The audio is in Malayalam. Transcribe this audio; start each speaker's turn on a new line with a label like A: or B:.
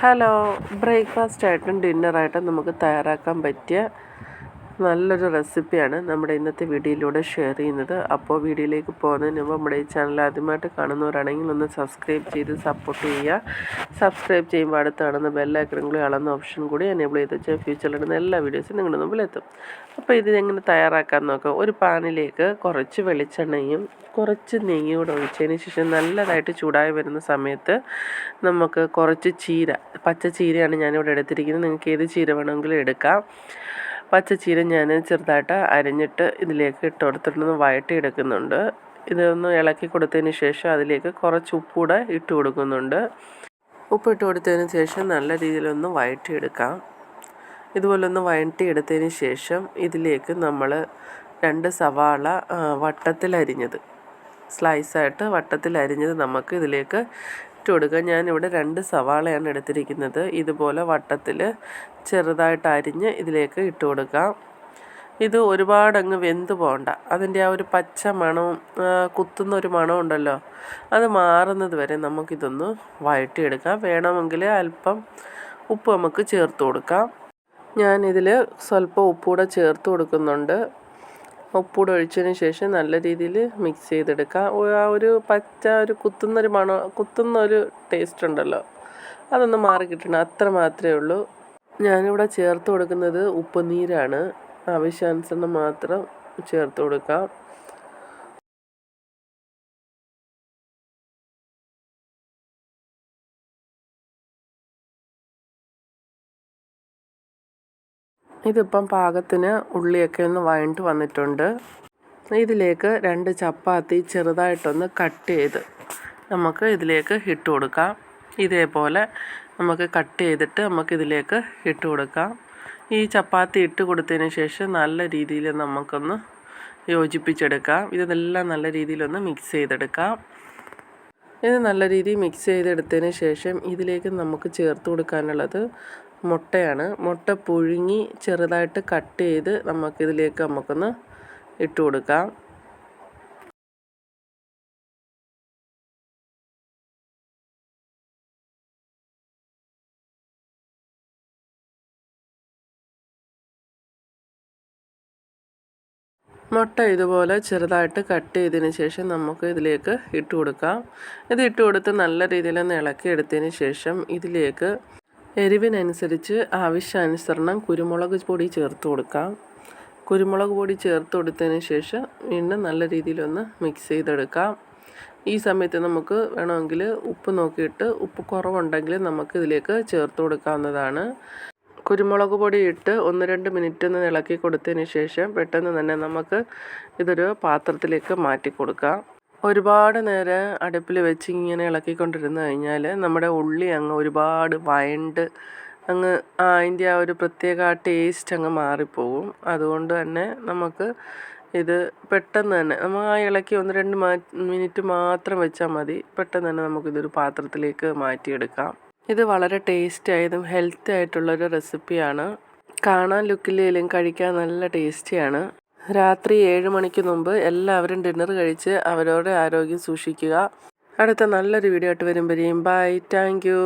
A: ഹലോ, ബ്രേക്ക്ഫാസ്റ്റായിട്ടും ഡിന്നറായിട്ടും നമുക്ക് തയ്യാറാക്കാൻ പറ്റിയ നല്ലൊരു റെസിപ്പിയാണ് നമ്മുടെ ഇന്നത്തെ വീഡിയോയിലൂടെ ഷെയർ ചെയ്യുന്നത്. അപ്പോൾ വീഡിയോയിലേക്ക് പോകുന്നതിന് മുമ്പ് നമ്മുടെ ഈ ചാനൽ ആദ്യമായിട്ട് കാണുന്നവരാണെങ്കിൽ ഒന്ന് സബ്സ്ക്രൈബ് ചെയ്ത് സപ്പോർട്ട് ചെയ്യുക. സബ്സ്ക്രൈബ് ചെയ്യുമ്പോൾ അടുത്ത് കാണുന്ന ബെല്ലൈക്കൺ കൂടി അളന്ന ഓപ്ഷൻ കൂടി എനേബിൾ ചെയ്ത് വെച്ചാൽ ഫ്യൂച്ചറിലിടുന്ന എല്ലാ വീഡിയോസും നിങ്ങളുടെ മുമ്പിൽ എത്തും. അപ്പോൾ ഇതിനെങ്ങനെ തയ്യാറാക്കാൻ നോക്കാം. ഒരു പാനിലേക്ക് കുറച്ച് വെളിച്ചെണ്ണയും കുറച്ച് നെയ്യും കൂടെ ഒഴിച്ചതിന് ശേഷം നല്ലതായിട്ട് ചൂടായി വരുന്ന സമയത്ത് നമുക്ക് കുറച്ച് ചീര, പച്ച ചീരയാണ് ഞാനിവിടെ എടുത്തിരിക്കുന്നത്. നിങ്ങൾക്ക് ഏത് ചീര വേണമെങ്കിലും എടുക്കാം. പച്ച ചീര ഞാൻ ചെറുതായിട്ട് അരിഞ്ഞിട്ട് ഇതിലേക്ക് ഇട്ട് കൊടുത്തിട്ടൊന്ന് വഴറ്റിയെടുക്കുന്നുണ്ട്. ഇതൊന്ന് ഇളക്കി കൊടുത്തതിന് ശേഷം അതിലേക്ക് കുറച്ച് ഉപ്പൂടെ ഇട്ട് കൊടുക്കുന്നുണ്ട്. ഉപ്പിട്ട് കൊടുത്തതിന് ശേഷം നല്ല രീതിയിലൊന്ന് വഴറ്റിയെടുക്കാം. ഇതുപോലെ ഒന്ന് വഴറ്റിയെടുത്തതിന് ശേഷം ഇതിലേക്ക് നമ്മൾ 2 സവാള വട്ടത്തിലരിഞ്ഞത്, സ്ലൈസായിട്ട് വട്ടത്തിലരിഞ്ഞത് നമുക്ക് ഇതിലേക്ക് ഇട്ട് കൊടുക്കാം. ഞാനിവിടെ 2 സവാളയാണ് എടുത്തിരിക്കുന്നത്. ഇതുപോലെ വട്ടത്തിൽ ചെറുതായിട്ട് അരിഞ്ഞ് ഇതിലേക്ക് ഇട്ട് കൊടുക്കാം. ഇത് ഒരുപാടങ്ങ് വെന്ത് പോകണ്ട. അതിൻ്റെ ആ ഒരു പച്ച മണവും കുത്തുന്നൊരു മണമുണ്ടല്ലോ, അത് മാറുന്നത് വരെ നമുക്കിതൊന്ന് വഴറ്റിയെടുക്കാം. വേണമെങ്കിൽ അല്പം ഉപ്പ് നമുക്ക് ചേർത്ത് കൊടുക്കാം. ഞാനിതിൽ സ്വല്പം ഉപ്പൂടെ ചേർത്ത് കൊടുക്കുന്നുണ്ട്. ഉപ്പൂടെ ഒഴിച്ചതിന് ശേഷം നല്ല രീതിയിൽ മിക്സ് ചെയ്തെടുക്കാം. ആ ഒരു പച്ച ഒരു കുത്തുന്നൊരു ടേസ്റ്റ് ഉണ്ടല്ലോ, അതൊന്ന് മാറി കിട്ടണം, അത്ര മാത്രമേ ഉള്ളൂ. ഞാനിവിടെ ചേർത്ത് കൊടുക്കുന്നത് ഉപ്പ് നീരാണ്. ആവശ്യാനുസരണം മാത്രം ചേർത്ത് കൊടുക്കാം. ഇതിപ്പം പാകത്തിന് ഉള്ളിയൊക്കെ ഒന്ന് വഴണ്ട് വന്നിട്ടുണ്ട്. ഇതിലേക്ക് 2 ചപ്പാത്തി ചെറുതായിട്ടൊന്ന് കട്ട് ചെയ്ത് നമുക്ക് ഇതിലേക്ക് ഇട്ട് കൊടുക്കാം. ഇതേപോലെ നമുക്ക് കട്ട് ചെയ്തിട്ട് നമുക്കിതിലേക്ക് ഇട്ട് കൊടുക്കാം. ഈ ചപ്പാത്തി ഇട്ട് കൊടുത്തതിന് ശേഷം നല്ല രീതിയിൽ നമുക്കൊന്ന് യോജിപ്പിച്ചെടുക്കാം. ഇതെല്ലാം നല്ല രീതിയിലൊന്ന് മിക്സ് ചെയ്തെടുക്കാം. ഇത് നല്ല രീതിയിൽ മിക്സ് ചെയ്തെടുത്തതിന് ശേഷം ഇതിലേക്ക് നമുക്ക് ചേർത്ത് കൊടുക്കാനുള്ളത് മുട്ടയാണ്. മുട്ട പുഴുങ്ങി ചെറുതായിട്ട് കട്ട് ചെയ്ത് നമുക്കൊന്ന് ഇട്ട് കൊടുക്കാം. മുട്ട ഇതുപോലെ ചെറുതായിട്ട് കട്ട് ചെയ്തതിന് ശേഷം നമുക്ക് ഇതിലേക്ക് ഇട്ട് കൊടുക്കാം. ഇത് ഇട്ട് കൊടുത്ത് നല്ല രീതിയിലൊന്ന് ഇളക്കി എടുത്തതിന് ശേഷം ഇതിലേക്ക് എരിവിനനുസരിച്ച് ആവശ്യാനുസരണം കുരുമുളക് പൊടി ചേർത്ത് കൊടുക്കാം. കുരുമുളക് പൊടി ചേർത്ത് കൊടുത്തതിന് ശേഷം വീണ്ടും നല്ല രീതിയിലൊന്ന് മിക്സ് ചെയ്തെടുക്കാം. ഈ സമയത്ത് നമുക്ക് വേണമെങ്കിൽ ഉപ്പ് നോക്കിയിട്ട് ഉപ്പ് കുറവുണ്ടെങ്കിൽ നമുക്ക് ഇതിലേക്ക് ചേർത്ത് കൊടുക്കാവുന്നതാണ്. കുരുമുളക് പൊടി ഇട്ട് 1-2 മിനിറ്റ് ഒന്ന് ഇളക്കി കൊടുത്തതിന് ശേഷം പെട്ടെന്ന് തന്നെ നമുക്ക് ഇതൊരു പാത്രത്തിലേക്ക് മാറ്റി കൊടുക്കാം. ഒരുപാട് നേരം അടുപ്പിൽ വെച്ച് ഇങ്ങനെ ഇളക്കിക്കൊണ്ടിരുന്ന് കഴിഞ്ഞാൽ നമ്മുടെ ഉള്ളി അങ്ങ് ഒരുപാട് വഴണ്ട് അങ്ങ് അതിൻ്റെ ആ ഒരു പ്രത്യേക ടേസ്റ്റ് അങ്ങ് മാറിപ്പോകും. അതുകൊണ്ട് തന്നെ നമുക്ക് ഇത് പെട്ടെന്ന് തന്നെ നമ്മൾ ആ ഇളക്കി 1-2 മിനിറ്റ് മാത്രം വെച്ചാൽ മതി. പെട്ടെന്ന് തന്നെ നമുക്കിതൊരു പാത്രത്തിലേക്ക് മാറ്റിയെടുക്കാം. ഇത് വളരെ ടേസ്റ്റി ആയതും ഹെൽത്തി ആയിട്ടുള്ളൊരു റെസിപ്പിയാണ്. കാണാൻ ലുക്കില്ലെങ്കിലും കഴിക്കാൻ നല്ല ടേസ്റ്റിയാണ്. രാത്രി 7 മണിക്ക് മുമ്പ് എല്ലാവരും ഡിന്നർ കഴിച്ച് അവരവരുടെ ആരോഗ്യം സൂക്ഷിക്കുക. അടുത്ത നല്ലൊരു വീഡിയോ ആയിട്ട് വരുമ്പോഴേക്കും ബൈ. Thank you.